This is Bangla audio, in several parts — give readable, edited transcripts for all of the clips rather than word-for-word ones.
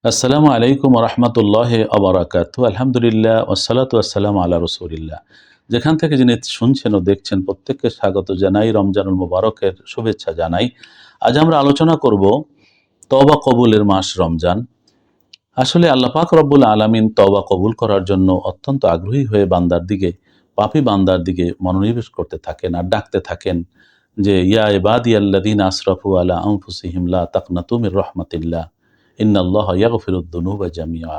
আসসালামু আলাইকুম রহমতুল্লাহ আবরাকাত। আলহামদুলিল্লাহ ওয়াসসালাতু ওয়াসসালামু আলা রসুলিল্লাহ। যেখান থেকে যিনি শুনছেন ও দেখছেন প্রত্যেককে স্বাগত জানাই, রমজানুল মুবারকের শুভেচ্ছা জানাই। আজ আমরা আলোচনা করব তওবা কবুলের মাস রমজান। আসলে আল্লাহ পাক রব্বুল আলামিন তওবা কবুল করার জন্য অত্যন্ত আগ্রহী হয়ে বান্দার দিকে, পাপী বান্দার দিকে মনোনিবেশ করতে থাকেন আর ডাকতে থাকেন যে ইয়া ইবাদিয়াল্লাযীনা আসরাফু আলা আনফুসিহিম লা তাকনাতু মির রাহমাতিল্লাহ ইন্নাল্লাহা ইয়াগফিরুদ দুনুবা জামিআ।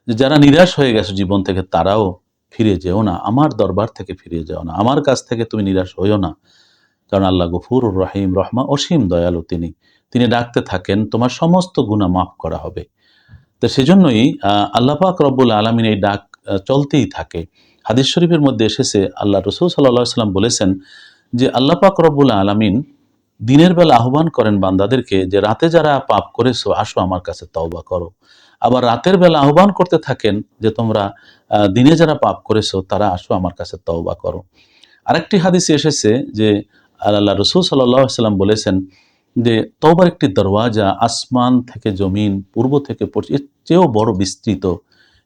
যে যারা নিরাশ হয়ে গেছে জীবন থেকে তারাও ফিরে যেও না, আমার দরবার থেকে ফিরে যেও না, আমার কাছ থেকে তুমি নিরাশ হইও না। কারণ আল্লাহ গফুরুর রহিম, রহমা অসীম দয়ালু তিনি। তিনি ডাকতে থাকেন তোমার সমস্ত গুনাহ মাফ করা হবে। তো সেজন্যই আল্লাহ পাক রব্বুল আলামিন এই ডাক চলতেই থাকে। হাদিস শরীফের মধ্যে এসেছে আল্লাহ রাসূল সাল্লাল্লাহু আলাইহি ওয়াসাল্লাম বলেছেন যে আল্লাহ পাক রব্বুল আলামিন দিনের বেলা আহ্বান করেন বান্দাদেরকে যে রাতে যারা পাপ করেছো আসো আমার কাছে তওবা করো। আবার রাতের বেলা আহ্বান করতে থাকেন যে তোমরা দিনে যারা পাপ করেছো তারা আসো আমার কাছে তওবা করো। আরেকটি হাদিসে এসেছে যে আল্লাহ রাসূল সাল্লাল্লাহু আলাইহি ওয়াসাল্লাম বলেছেন যে তওবার একটি দরওয়াজা আসমান থেকে জমিন, পূর্ব থেকে পশ্চিম, এর চেয়েও বড় বিস্তৃত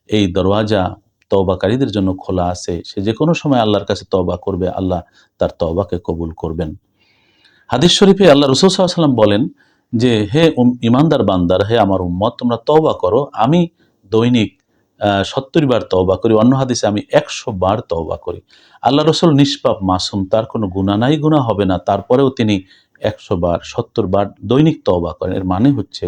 এই দরওয়াজা তওবাকারীদের জন্য খোলা আছে। সে যে কোনো সময় আল্লাহর কাছে তওবা করবে, আল্লাহ তার তওবাকে কবুল করবেন। হাদিস শরীফে আল্লাহ রাসূল সাল্লাল্লাহু আলাইহি ওয়াসাল্লাম বলেন যে হে ঈমানদার বান্দার, হে আমার উম্মত, তোমরা তওবা করো। আমি দৈনিক ৭০ বার তওবা করি। অন্য হাদিসে আমি ১০০ বার তওবা করি। আল্লাহ রাসূল নিষ্পাপ মাসুম, তার কোনো গুনাহ নাই, গুনাহ হবে না। তারপরেও তিনি ১০০ বার ৭০ বার দৈনিক তওবা করেন। এর মানে হচ্ছে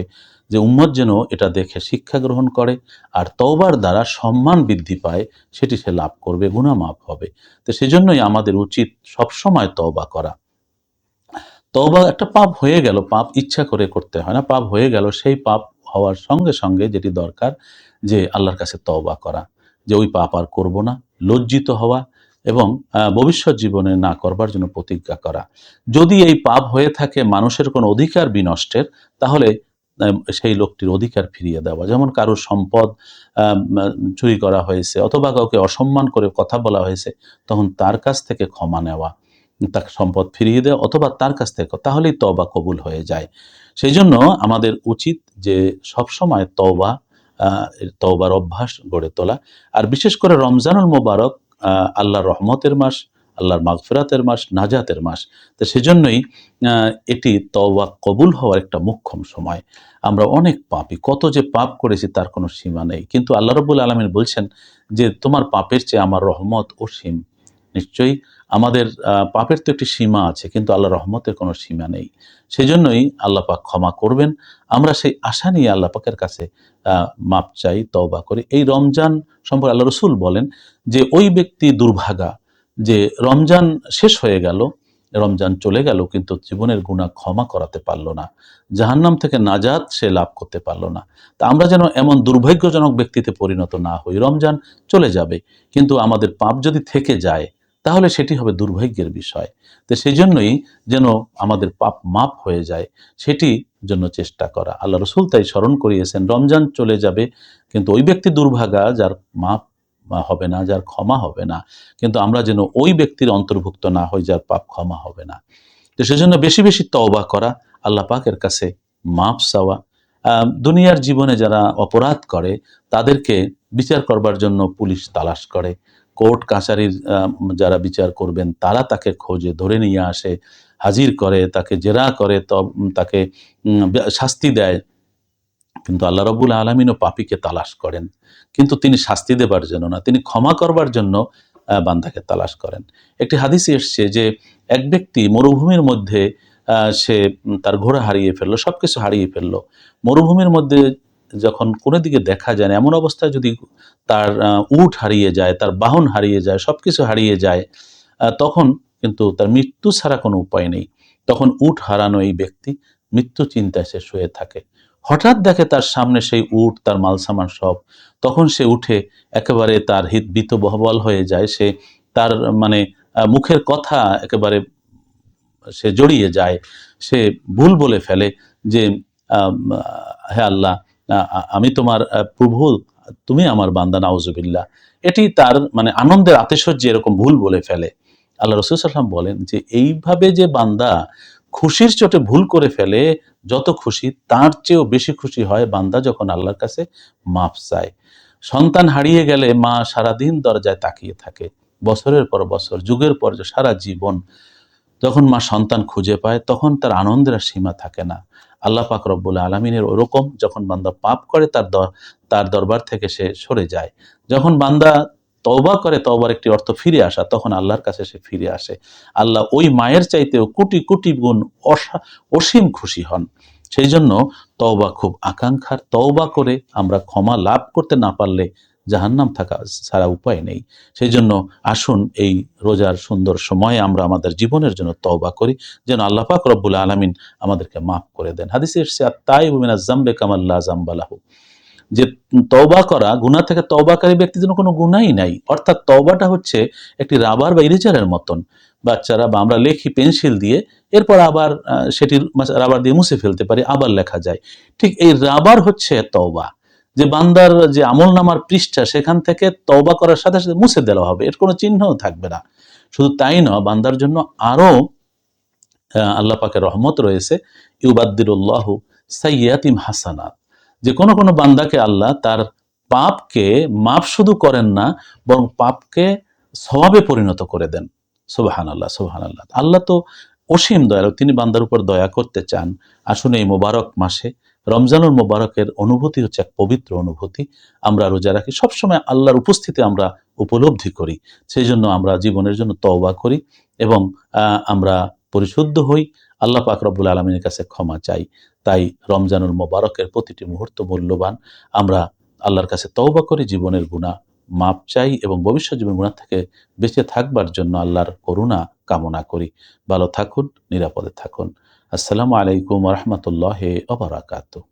যে উম্মত যেন এটা দেখে শিক্ষা গ্রহণ করে আর তওবার দ্বারা সম্মান বৃদ্ধি পায়, সেটি সে লাভ করবে, গুনাহ মাফ হবে। তো সেজন্যই আমাদের উচিত সবসময় তওবা করা। তওবা একটা পাপ হয়ে গেল, পাপ ইচ্ছা করে করতে হয় না, পাপ হয়ে গেল, সেই পাপ হওয়ার সঙ্গে সঙ্গে যেটি দরকার যে আল্লাহর কাছে তওবা করা, যে ওই পাপ আর করব না, লজ্জিত হওয়া এবং ভবিষ্যৎ জীবনে না করবার জন্য প্রতিজ্ঞা করা। যদি এই পাপ হয়ে থাকে মানুষের কোনো অধিকার বিনষ্টের, তাহলে সেই লোকটির অধিকার ফিরিয়ে দেওয়া। যেমন কারোর সম্পদ চুরি করা হয়েছে অথবা কাউকে অসম্মান করে কথা বলা হয়েছে, তখন তার কাছ থেকে ক্ষমা নেওয়া, তাকে সম্পদ ফিরিয়ে দেওয়া অথবা তার কাছ থেকে, তাহলেই তওবা কবুল হয়ে যায়। সেই জন্য আমাদের উচিত যে সবসময় তওবার অভ্যাস গড়ে তোলা। আর বিশেষ করে রমজানুল মোবারক আল্লাহর রহমতের মাস, আল্লাহর মাগফিরাতের মাস, নাজাতের মাস। তো সেজন্যই এটি তওবা কবুল হওয়ার একটা মোক্ষম সময়। আমরা অনেক পাপী, কত যে পাপ করেছি তার কোনো সীমা নেই, কিন্তু আল্লাহ রাব্বুল আলামিন বলছেন যে তোমার পাপের চেয়ে আমার রহমত অসীম। নিশ্চয়ই আমাদের পাপের তো একটি সীমা আছে, কিন্তু আল্লাহর রহমতের কোনো সীমা নেই। সেজন্যই আল্লাহ পাক ক্ষমা করবেন। আমরা সেই আশা নিয়ে আল্লাহ পাকের কাছে মাপ চাই, তওবা করি। এই রমজান সম্পর্কে আল্লাহ রাসূল বলেন যে ওই ব্যক্তি দুর্ভাগা যে রমজান শেষ হয়ে গেল, রমজান চলে গেল কিন্তু জীবনের গুনাহ ক্ষমা করাতে পারল না, জাহান্নাম থেকে নাজাত সে লাভ করতে পারল না। তা আমরা যেন এমন দুর্ভাগ্যজনক ব্যক্তিতে পরিণত না হই। রমজান চলে যাবে কিন্তু আমাদের পাপ যদি থেকে যায় তাহলে সেটি হবে দুর্ভাগ্যের বিষয়। তো সেই জন্যই যেন আমাদের পাপ মাপ হয়ে যায়, সেটি জন্য চেষ্টা করা। আল্লাহ রসুল তাই স্মরণ করিয়েছেন রমজান চলে যাবে কিন্তু ওই ব্যক্তি দুর্ভাগা যার মাপ হবে না, যার ক্ষমা হবে না। কিন্তু আমরা যেন ওই ব্যক্তির অন্তর্ভুক্ত না হই যার পাপ ক্ষমা হবে না। তো সেজন্য বেশি বেশি তওবা করা, আল্লাহ পাকের কাছে মাপ চাওয়া। দুনিয়ার জীবনে যারা অপরাধ করে তাদেরকে বিচার করবার জন্য পুলিশ তালাশ করে, কোর্ট কাছারির যারা বিচার করবেন তারা তাকে খোঁজে, ধরে নিয়ে আসে, হাজির করে, তাকে জেরা করে, তাকে শাস্তি দেয়। কিন্তু আল্লাহ রাব্বুল আলামিনও পাপীকে তালাশ করেন, কিন্তু তিনি শাস্তি দেবার জন্য না, তিনি ক্ষমা করবার জন্য বান্দাকে তালাশ করেন। একটি হাদিসে এসছে যে এক ব্যক্তি মরুভূমির মধ্যে সে তার ঘোড়া হারিয়ে ফেললো, সবকিছু হারিয়ে ফেললো। মরুভূমির মধ্যে যখন কোনো দিকে দেখা যায় না, এমন অবস্থায় যদি তার উট হারিয়ে যায়, তার বাহন হারিয়ে যায়, সবকিছু হারিয়ে যায়, তখন কিন্তু তার মৃত্যু ছাড়া কোনো উপায় নেই। তখন উট হারানো এই ব্যক্তি মৃত্যু চিন্তায় সে শুয়ে থাকে। হঠাৎ দেখে তার সামনে সেই উট, তার মালসামান সব। তখন সে উঠে একেবারে তার ভীতবহবল হয়ে যায়। সে তার মানে মুখের কথা একেবারে সে জড়িয়ে যায়। সে ভুল বলে ফেলে যে আম হে আল্লাহ, আমি তোমার প্রভু, তুমি আমার বান্দা, নাউজুবিল্লাহ। এটি তার মানে আনন্দের আতিশয্যে এরকম ভুল বলে ফেলে। আল্লাহ রাসূল সাল্লাল্লাহু আলাইহি ওয়াসাল্লাম বলেন যে এইভাবে যে বান্দা খুশির চোটে ভুল করে ফেলে, যত খুশি তার চেয়েও বেশি খুশি হয় বান্দা যখন আল্লাহর কাছে মাফ চায়। সন্তান হারিয়ে গেলে মা সারাদিন দরজায় তাকিয়ে থাকে, বছরের পর বছর, যুগের পর যুগ, সারা জীবন। যখন মা সন্তান খুঁজে পায় তখন তার আনন্দের আর সীমা থাকে না। আল্লাহ পাক রব্বুল আলামিনের ওরকম, যখন বান্দা পাপ করে তার দরবার থেকে সে সরে যায়। যখন বান্দা তওবা করে, তওবার একটি অর্থ ফিরে আসা, তখন আল্লাহর কাছে সে ফিরে আসে। আল্লাহ ওই মায়ের চাইতেও কোটি কোটি গুণ অসীম খুশি হন। সেই জন্য তওবা খুব আকাঙ্ক্ষার। তওবা করে আমরা ক্ষমা লাভ করতে না পারলে জাহান্নাম থাকা ছাড়া উপায় নেই। সেই জন্য আসুন এই রোজার সুন্দর সময়ে আমরা আমাদের জীবনের জন্য তওবা করি, যেন আল্লাহ পাক রব্বুল আলামিন আমাদেরকে মাফ করে দেন। হাদিসে এসেছে আত-তাইবু মিনাজ যামবি কামান লা যামবা লাহু, যে তওবা করা, গুনাহ থেকে তওবাকারী ব্যক্তির জন্য কোনো গুনাহই নাই। অর্থাৎ তওবাটা হচ্ছে একটি রাবার বা ইরেজারের মতন। বাচ্চারা বা আমরা লেখি পেন্সিল দিয়ে, এরপর আবার সেটির রাবার দিয়ে মুছে ফেলতে পারি, আবার লেখা যায়। ঠিক এই রাবার হচ্ছে তওবা, যে বান্দার যে আমলনামার পৃষ্ঠা, সেখান থেকে তওবা করার সাথে সাথে মুছে দেওয়া হবে, এর কোনো চিহ্নও থাকবে না। শুধু তাই নয়, বান্দার জন্য আরো আল্লাহ পাকের রহমত রয়েছে। ইউবাদদিলুল্লাহু সাইয়্যাতিম হাসানাত, যে কোনো কোনো বান্দাকে আল্লাহ তার পাপকে মাফ শুধু করেন না, বরং পাপকে সওয়াবে পরিণত করে দেন। সুবহানাল্লাহ, সুবহানাল্লাহ। আল্লাহ তো অসীম দয়ালু, তিনি বান্দার উপর দয়া করতে চান। আসুন এই মোবারক মাসে, রমজানুল মোবারকের অনুভূতি হচ্ছে এক পবিত্র অনুভূতি। আমরা রোজা রাখি, সবসময় আল্লাহর উপস্থিতি আমরা উপলব্ধি করি। সেই জন্য আমরা জীবনের জন্য তওবা করি এবং আমরা পরিশুদ্ধ হই, আল্লাহ পাক রব্বুল আলামিনের কাছে ক্ষমা চাই। তাই রমজানুল মোবারকের প্রতিটি মুহূর্ত মূল্যবান। আমরা আল্লাহর কাছে তওবা করি, জীবনের গুনাহ মাপ চাই এবং ভবিষ্যৎ জীবনের গুনাহ থেকে বেঁচে থাকবার জন্য আল্লাহর করুণা কামনা করি। ভালো থাকুন, নিরাপদে থাকুন। আসসালামু আলাইকুম ওয়া রাহমাতুল্লাহি ওয়া বারাকাতুহু।